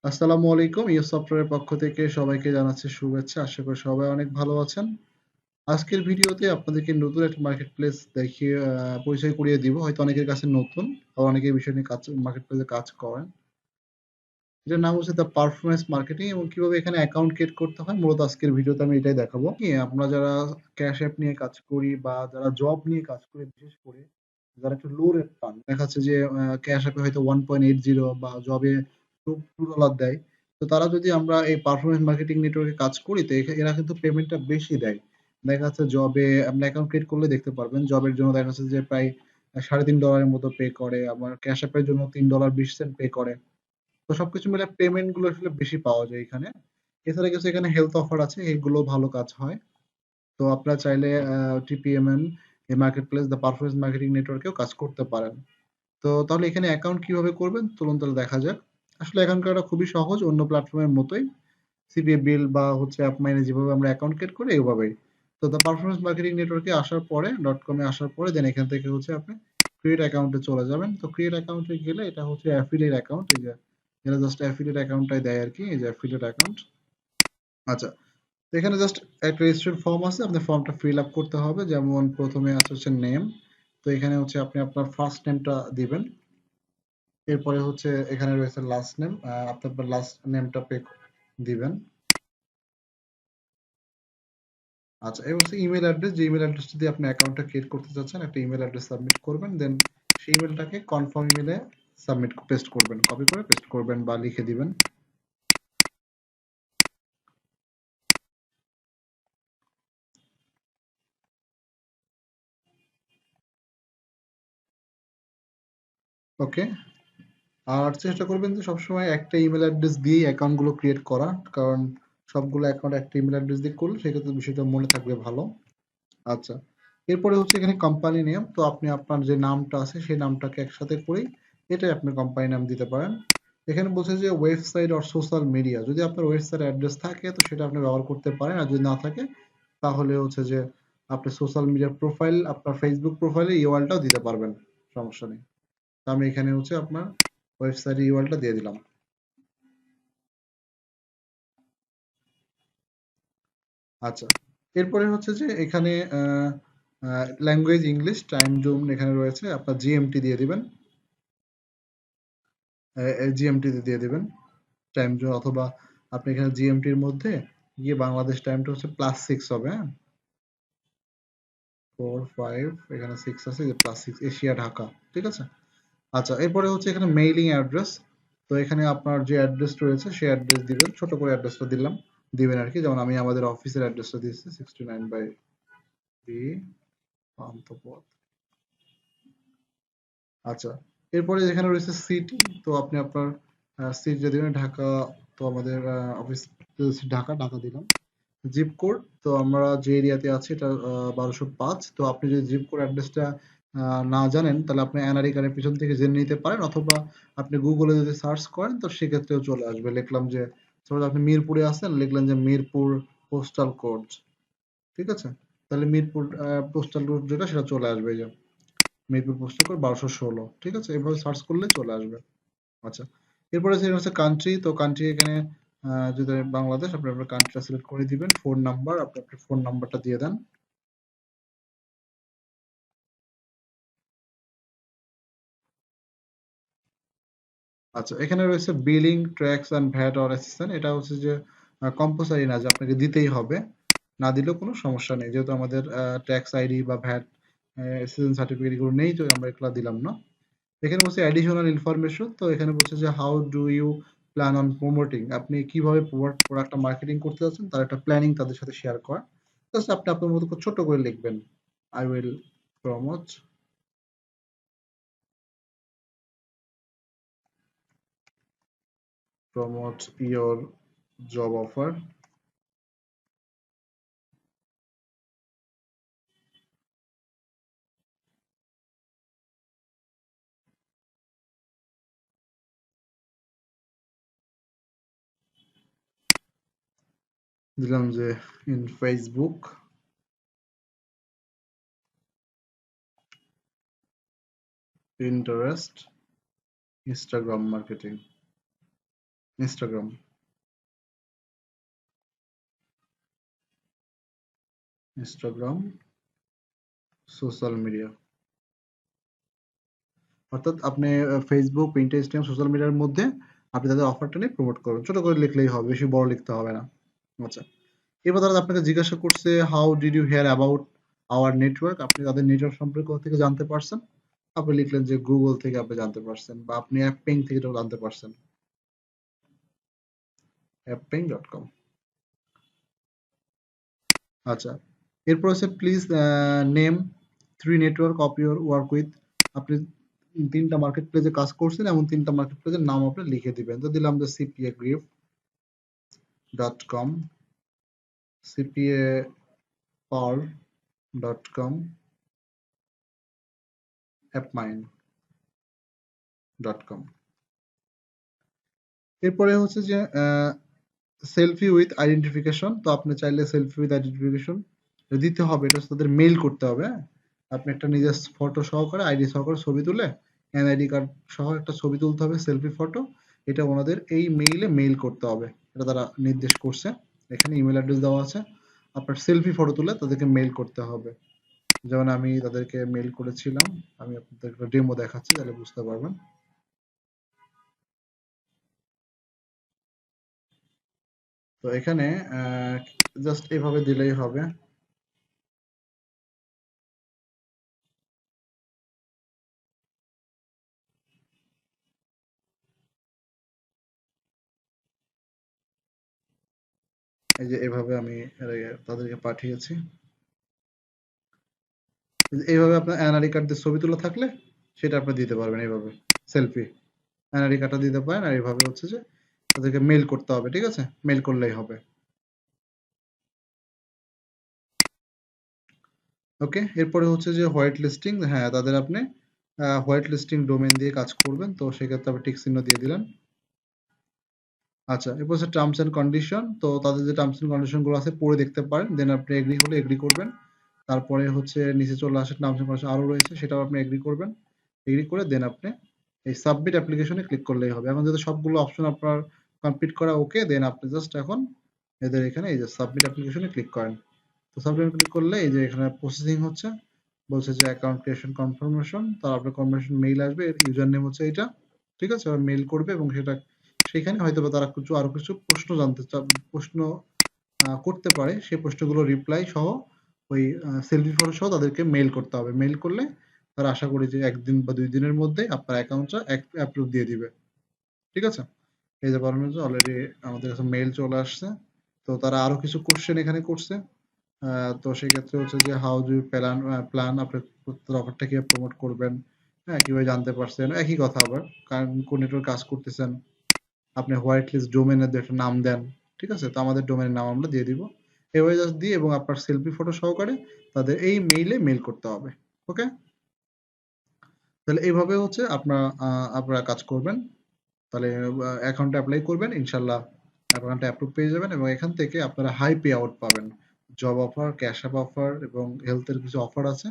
আসসালামু আলাইকুম। ইউ সফটওয়্যারের পক্ষ থেকে সবাইকে জানাচ্ছি শুভেচ্ছা। আশা করি সবাই অনেক ভালো আছেন। আজকের ভিডিওতে আপনাদেরকে নতুন একটা মার্কেট প্লেস দেখিয়ে পরিচয় করিয়ে দিব। হয়তো অনেকের কাছে নতুন, আবার অনেকে এই বিষয় নিয়ে মার্কেট প্লেসে কাজ করেন। এটার নাম হচ্ছে দ্য পারফরম্যান্স মার্কেটিং এবং কিভাবে এখানে অ্যাকাউন্ট ক্রিয়েট করতে হয় মূলত আজকের ভিডিওতে আমি এটাই দেখাবো। কি আমরা যারা ক্যাশ অ্যাপ নিয়ে কাজ করি বা যারা জব নিয়ে কাজ করি, বিশেষ করে যারা একটু লো রেট পান, দেখা যাচ্ছে যে ক্যাশ অ্যাপে হয়তো 1.80 বা জবে $2 দেয়। তো তারা যদি আমরা এই পারফরম্যান্স মার্কেটিং নেটওয়ার্কে কাজ করি, তো এরা কিন্তু পেমেন্টটা বেশি দেয়। দেখা যাচ্ছে জবে আপনি অ্যাকাউন্ট ক্রিয়েট করলে দেখতে পারবেন, জবের জন্য দেখা যাচ্ছে যে প্রায় $3.5 মতো পে করে, আবার ক্যাশ অ্যাপের জন্য $3.20 পে করে। তো সবকিছু মিলে পেমেন্ট গুলো আসলে বেশি পাওয়া যায় এখানে। এছাড়া কিছু এখানে হেলথ অফার আছে, এগুলো ভালো কাজ হয়। তো আপনারা চাইলে টিপিএমএন এই market place the performance marketing নেটওয়ার্কেও কাজ করতে পারেন। তো তাহলে এখানে অ্যাকাউন্ট কিভাবে করবেন চলুন তাহলে দেখা যাক। আসলে অ্যাকাউন্ট করাটা খুবই সহজ, অন্য প্ল্যাটফর্মের মতোই। সিপিএ বিল বা হচ্ছে অ্যাপ মাইনে যেভাবে আমরা অ্যাকাউন্ট ক্রিয়েট করি এইভাবেই। তো দ্য পারফরমেন্স মার্কেটিং নেটওয়ার্কে আসার পরে .com এ আসার পরে দেন এখান থেকে হচ্ছে আপনি ক্রিয়েট অ্যাকাউন্টে চলে যাবেন। তো ক্রিয়েট অ্যাকাউন্টে গেলে এটা হচ্ছে অ্যাফিলিয়েট অ্যাকাউন্ট, এই যে এরা জাস্ট অ্যাফিলিয়েট অ্যাকাউন্টটাই দেয় আরকি, এই যে অ্যাফিলিয়েট অ্যাকাউন্ট। আচ্ছা, তো এখানে জাস্ট একটা রেজিস্ট্রেশন ফর্ম আছে, আপনি ফর্মটা ফিল আপ করতে হবে। যেমন প্রথমে আছে হচ্ছে নেম, তো এখানে হচ্ছে আপনি আপনার ফার্স্ট নেমটা দিবেন। এরপরে হচ্ছে এখানে রয়েছে লাস্ট নেম, আপনি আপনার লাস্ট নেমটা দিবেন। আচ্ছা, এবার হচ্ছে ইমেল অ্যাড্রেস, যে ইমেল অ্যাড্রেসটা দিয়ে আপনি অ্যাকাউন্টটা ক্রিয়েট করতে চাচ্ছেন, একটা ইমেল অ্যাড্রেস সাবমিট করবেন। দেন সেই ইমেলটাকে কনফার্ম ইমেলে পেস্ট করবেন, কপি করে পেস্ট করবেন বা লিখে দিবেন। ওকে। আর চেষ্টা করবেন যে সবসময় একটা ইমেল অ্যাড্রেস দিয়েই অ্যাকাউন্ট গুলো ক্রিয়েট করা, কারণ সবগুলো অ্যাকাউন্ট একটা ইমেল অ্যাড্রেস দিয়ে করলে সেক্ষেত্রে বিষয়টা মনে থাকবে ভালো। আচ্ছা, এরপরে হচ্ছে এখানে কোম্পানি নেম, তো আপনি আপনার যে নামটা আছে সেই নামটাকে একসাথে করেই এটাই আপনি কোম্পানি নাম দিতে পারেন। এখানে বলছে যে ওয়েবসাইট আর সোশ্যাল মিডিয়া, যদি আপনার ওয়েবসাইট অ্যাড্রেস থাকে তো সেটা আপনি ব্যবহার করতে পারেন, আর যদি না থাকে তাহলে হচ্ছে যে আপনি সোশ্যাল মিডিয়া প্রোফাইল, আপনার ফেসবুক প্রোফাইলে ইউআরএলটাও দিতে পারবেন, সমস্যা নেই। তো আমি এখানে হচ্ছে আপনার ওয়েবসাইটের ইউআরএলটা দিয়ে দিলাম। আচ্ছা, এরপরে হচ্ছে যে এখানে ল্যাঙ্গুয়েজ ইংলিশ, টাইম জোন এখানে রয়েছে, আপনার জিএমটি দিয়ে দিবেন, জিএমটি দিয়ে দিবেন টাইম জোন, অথবা আপনি এখানে জিএমটির মধ্যে গিয়ে বাংলাদেশ টাইমটা হচ্ছে +6 হবে, হ্যাঁ, 4 5 এখানে 6 আছে, যে +6 এশিয়া ঢাকা, ঠিক আছে। আচ্ছা, এরপরে হচ্ছে এখানে মেইলিং অ্যাড্রেস, তো এখানে আপনার যে অ্যাড্রেস রয়েছে সেই অ্যাড্রেস দিবেন, ছোট করে অ্যাড্রেসটা দিবেন আর কি। যেমন আমি আমাদের অফিসের অ্যাড্রেসটা দিয়েছি 69/3 পান্থপথ। আচ্ছা, এরপরে যেখানে রয়েছে সিটি, তো আপনি আপনার সিটি দিবেন ঢাকা, তো আমাদের অফিস ঢাকা, ঢাকা দিলাম। জিপ কোড, তো আমরা যে এরিয়াতে আছি এটা 1205। তো আপনি যদি জিপ কোড অ্যাড্রেসটা না জানেন তাহলে আপনি এনআরই কার্ডের পিছন থেকে জেনে নিতে পারেন, অথবা আপনি গুগলে যদি সার্চ করেন তো সেক্ষেত্রেও চলে আসবে। লিখলাম যে সাপোজ আপনি মিরপুরে আছেন, লিখলেন যে মিরপুর পোস্টাল কোড, ঠিক আছে, তাহলে মিরপুর পোস্টাল কোড যেটা সেটা চলে আসবে, এই যে মিরপুর পোস্টাল কোড 1216, ঠিক আছে, এভাবে সার্চ করলে চলে আসবে। আচ্ছা, এরপরে যে হচ্ছে কান্ট্রি, তো কান্ট্রি এখানে যদি বাংলাদেশ, আপনি আপনার কান্ট্রিটা সিলেক্ট করে দিবেন। ফোন নাম্বার, আপনি আপনার ফোন নাম্বারটা দিয়ে দেন। আচ্ছা, এখানে রয়েছে billing tax and VAT or assistant, এটা হচ্ছে যে কম্পালসারি না যে আপনাকে দিতেই হবে, না দিলেও কোনো সমস্যা নেই, যেহেতু আমাদের ট্যাক্স আইডি বা ভ্যাট অ্যাসিস্ট্যান্ট সার্টিফিকেট এগুলো নেই, তো আমরা এগুলো দিলাম না। এখানে বলছে অ্যাডিশনাল ইনফরমেশন, তো এখানে বলছে যে how do you plan on promoting, আপনি কিভাবে প্রোডাক্টটা মার্কেটিং করতে যাচ্ছেন তার একটা প্ল্যানিং তাদের সাথে শেয়ার করা। জাস্ট আপনি আপনার মতো করে ছোট করে লিখবেন, I will promote promote your job offer দিলাম যে in Facebook, Pinterest, Instagram marketing. Instagram, Instagram social media, অর্থাৎ আপনি ফেসবুক, ইনস্টাগ্রাম সোশ্যাল মিডিয়ার মধ্যে আপনি তাদের অফারটা নিয়ে প্রমোট করুন। ছোট করে লিখলেই হবে, বেশি বড় লিখতে হবে না। আচ্ছা, এবার তারা আপনাকে জিজ্ঞাসা করছে how did you hear about our network, আপনি তাদের নেটওয়ার্ক সম্পর্কে কোথা থেকে জানতে পারছেন। আপনি লিখলেন যে গুগল থেকে আপনি জানতে পারছেন, বা আপনি অ্যাপিং থেকে জানতে পারছেন, apping.com। আচ্ছা, এরপর হচ্ছে please name 3 network of your work with, আপনি 3টা মার্কেট প্লেসে কাজ করছেন, এমন 3টা মার্কেট প্লেসের নাম আপনি লিখে দিবেন। তো দিলাম যে cpa.com, cpa.com, appmind.com। এরপরে হচ্ছে যে সেলফি উইথ আইডেন্টিফিকেশন, তো আপনি চাইলে সেলফি উইথ আইডেন্টিফিকেশন দিতে হবে, এটা তাদের মেইল করতে হবে। হ্যাঁ, আপনি একটা নিজের ফটো সহকারে আইডি সহকারে ছবি তুলে এনআইডি কার্ড সহ একটা ছবি তুলতে হবে, সেলফি ফটো। এটা ওনাদের এই মেইলে মেইল করতে হবে, এটা তারা নির্দেশ করছে। এখানে ইমেল অ্যাড্রেস দেওয়া আছে, আপনার সেলফি ফটো তুলে তাদেরকে মেইল করতে হবে। যেমন আমি তাদেরকে মেইল করেছিলাম, আমি আপনাদের ডেমো দেখাচ্ছি তাহলে বুঝতে পারবেন। তো এখানে জাস্ট এভাবে দিলেই হবে। এই যে এভাবে আমি তাদেরকে পাঠিয়েছি। এইভাবে আপনার এনআইডি কার্ড দিয়ে ছবি তোলা থাকলে সেটা আপনি দিতে পারবেন, এইভাবে সেলফি এনআইডি কার্ডটা দিতে পারেন। আর এইভাবে হচ্ছে যে তাদেরকে মেল করতে হবে, ঠিক আছে, মেল করলেই হবে। ওকে, এরপরে হচ্ছে যে হোয়াইট লিস্টিং, হ্যাঁ তাদের আপনি হোয়াইট লিস্টিং ডোমেন দিয়ে কাজ করবেন, তো সেক্ষেত্রে আপনি টিক চিহ্ন দিয়ে দিলেন। আচ্ছা, এরপর হচ্ছে টার্মস এন্ড কন্ডিশন, তো তাদের যে টার্মস এন্ড কন্ডিশন গুলো আছে পড়ে দেখতে পারেন, দেন আপনি এগ্রি হলে এগ্রি করবেন। তারপরে হচ্ছে নিচে চলে আসে টার্মস এন্ড কন্ডিশন আরো রয়েছে, সেটাও আপনি এগ্রি করবেন। এগ্রি করে দেন আপনি এই সাবমিট অ্যাপ্লিকেশনে ক্লিক করলেই হবে। এখন যদি সবগুলো অপশন আপনার কমপ্লিট করা ওকে, দেন আপনি জাস্ট এখন এদের এখানে এই যে সাবমিট অ্যাপ্লিকেশনে ক্লিক করেন। তো সাবমিট ক্লিক করলে এই যে এখানে প্রসেসিং হচ্ছে, বলছে যে অ্যাকাউন্ট ক্রিয়েশন কনফার্মেশন, তার আপনার কনফার্মেশন মেইল আসবে, এর ইউজার নেম হচ্ছে এটা, ঠিক আছে, মেইল করবে এবং সেটা সেখানে হয়তো বা তারা কিছু আরো কিছু প্রশ্ন জানতে প্রশ্ন করতে পারে, সেই প্রশ্নগুলো রিপ্লাই সহ ওই সেলফি ফটো সহ তাদেরকে মেইল করতে হবে। মেইল করলে তারা আশা করি যে 1 দিন বা 2 দিনের মধ্যে আপনার অ্যাকাউন্টটা অ্যাপ্রুভ দিয়ে দিবে, ঠিক আছে। এই যে বললাম যে অলরেডি আমাদের কাছে মেইল চলে আসছে। তো তারা আরো কিছু কোশ্চেন এখানে করছে। তো সেক্ষেত্রে হচ্ছে যে how do you plan plan আপনি অফারটা কিভাবে প্রমোট করবেন, হ্যাঁ কিভাবে জানতে পারছেন, একই কথা আবার কারণ কোন নেটওয়ার্ক কাজ করতেছেন, আপনি হোয়াইট লিস্ট ডোমেনের একটা নাম দেন, ঠিক আছে, তো আমাদের ডোমেনের নাম আমরা দিয়ে দিব। এভাবে জাস্ট দিয়ে এবং আপনার সেলফি ফটো সহকারে তাদের এই মেইলে মেইল করতে হবে। ওকে, তাহলে এইভাবে হচ্ছে আপনারা কাজ করবেন। তাহলে অ্যাকাউন্টে অ্যাপ্লাই করবেন, ইনশাল্লাহ অ্যাকাউন্টে অ্যাপ্রুভ পেয়ে যাবেন এবং এখান থেকে আপনারা হাই পে আউট পাবেন। Job offer, cash up offer এবং হেলথের কিছু অফার আছে,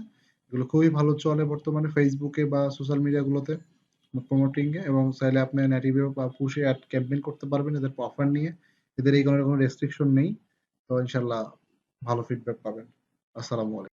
এগুলো খুবই ভালো চলে বর্তমানে ফেসবুকে বা সোশ্যাল মিডিয়া গুলোতে প্রমোটিং এ, এবং চাইলে আপনি নেটিভে বা পুশে অ্যাড ক্যাম্পেইন করতে পারবেন এদের অফার নিয়ে। এদের এই কোনো রেস্ট্রিকশন নেই। তো ইনশাল্লাহ ভালো ফিডব্যাক পাবেন। আসসালামু আলাইকুম।